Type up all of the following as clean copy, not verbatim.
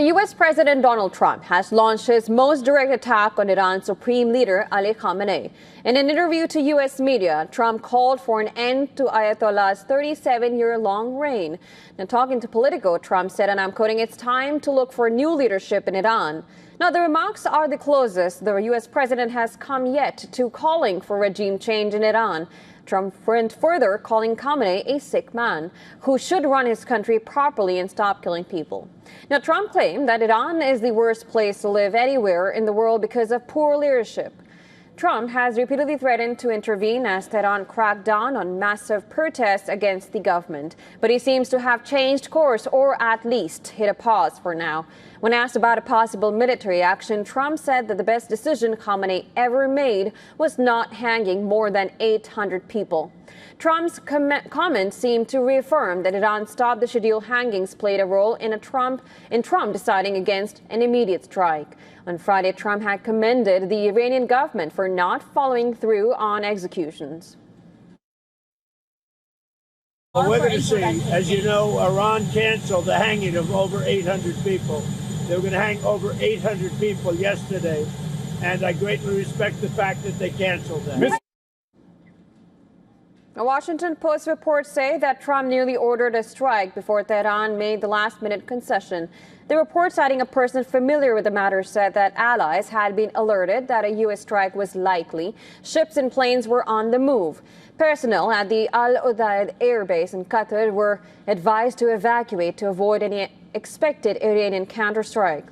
U.S. President Donald Trump has launched his most direct attack on Iran's supreme leader, Ali Khamenei. In an interview to U.S. media, Trump called for an end to Ayatollah's 37-year-long reign. Now, talking to Politico, Trump said, and I'm quoting, "It's time to look for new leadership in Iran." Now, the remarks are the closest the U.S. president has come yet to calling for regime change in Iran. Trump went further, calling Khamenei a sick man who should run his country properly and stop killing people. Now, Trump claimed that Iran is the worst place to live anywhere in the world because of poor leadership. Trump has repeatedly threatened to intervene as Tehran cracked down on massive protests against the government. But he seems to have changed course, or at least hit a pause for now. When asked about a possible military action, Trump said that the best decision Khamenei ever made was not hanging more than 800 people. Trump's comments seem to reaffirm that Iran stopped the scheduled hangings played a role in Trump deciding against an immediate strike. On Friday, Trump had commended the Iranian government for not following through on executions. Well, we're going to see. As you know, Iran canceled the hanging of over 800 people. They were going to hang over 800 people yesterday, and I greatly respect the fact that they canceled that. A Washington Post reports say that Trump nearly ordered a strike before Tehran made the last-minute concession. The report, citing a person familiar with the matter, said that allies had been alerted that a U.S. strike was likely. Ships and planes were on the move. Personnel at the Al Udeid Air Base in Qatar were advised to evacuate to avoid any expected Iranian counterstrike.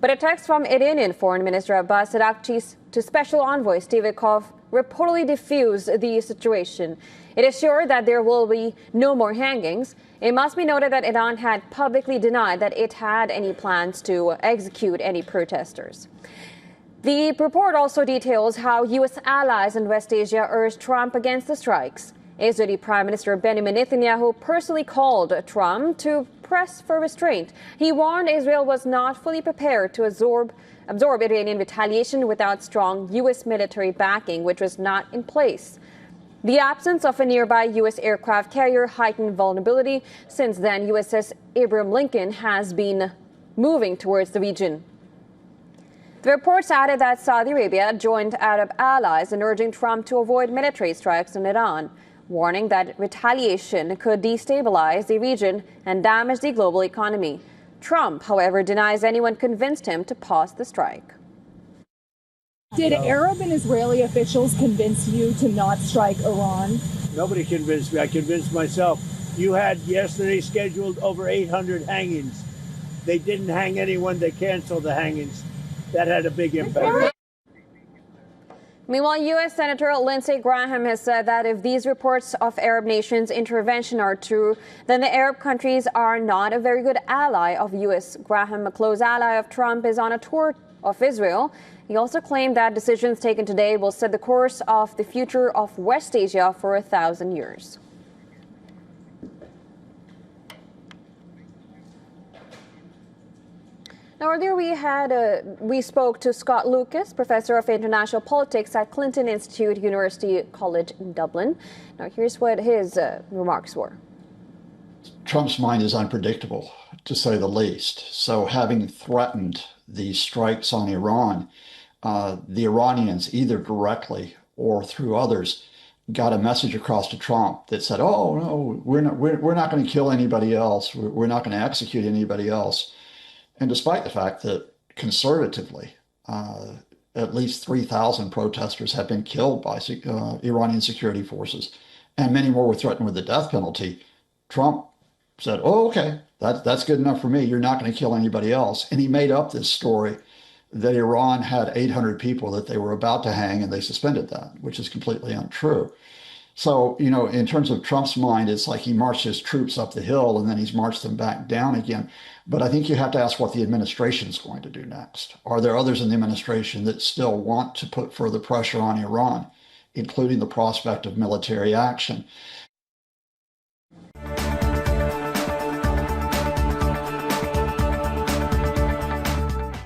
But a text from Iranian Foreign Minister Abbas Araghchi to Special Envoy Steve Witkoff reportedly diffused the situation. It assured that there will be no more hangings. It must be noted that Iran had publicly denied that it had any plans to execute any protesters. The report also details how U.S. allies in West Asia urged Trump against the strikes. Israeli Prime Minister Benjamin Netanyahu personally called Trump to press for restraint. He warned Israel was not fully prepared to absorb Iranian retaliation without strong U.S. military backing, which was not in place. The absence of a nearby U.S. aircraft carrier heightened vulnerability. Since then, USS Abraham Lincoln has been moving towards the region. The reports added that Saudi Arabia joined Arab allies in urging Trump to avoid military strikes on Iran, warning that retaliation could destabilize the region and damage the global economy. Trump, however, denies anyone convinced him to pause the strike. Did Arab and Israeli officials convince you to not strike Iran? Nobody convinced me. I convinced myself. You had yesterday scheduled over 800 hangings. They didn't hang anyone. They canceled the hangings. That had a big impact. Meanwhile, U.S. Senator Lindsey Graham has said that if these reports of Arab nations' intervention are true, then the Arab countries are not a very good ally of U.S. Graham, a close ally of Trump, is on a tour of Israel. He also claimed that decisions taken today will set the course of the future of West Asia for 1,000 years. Now, earlier we spoke to Scott Lucas, professor of international politics at Clinton Institute University College in Dublin. Now, here's what his remarks were. Trump's mind is unpredictable, to say the least. So having threatened the strikes on Iran, the Iranians, either directly or through others, got a message across to Trump that said, oh, no, we're not going to kill anybody else. We're not going to execute anybody else. And despite the fact that conservatively, at least 3,000 protesters have been killed by Iranian security forces, and many more were threatened with the death penalty, Trump said, oh, okay, that's good enough for me. You're not going to kill anybody else. And he made up this story that Iran had 800 people that they were about to hang, and they suspended that, which is completely untrue. So, you know, in terms of Trump's mind, it's like he marched his troops up the hill and then he's marched them back down again. But I think you have to ask what the administration is going to do next. Are there others in the administration that still want to put further pressure on Iran, including the prospect of military action?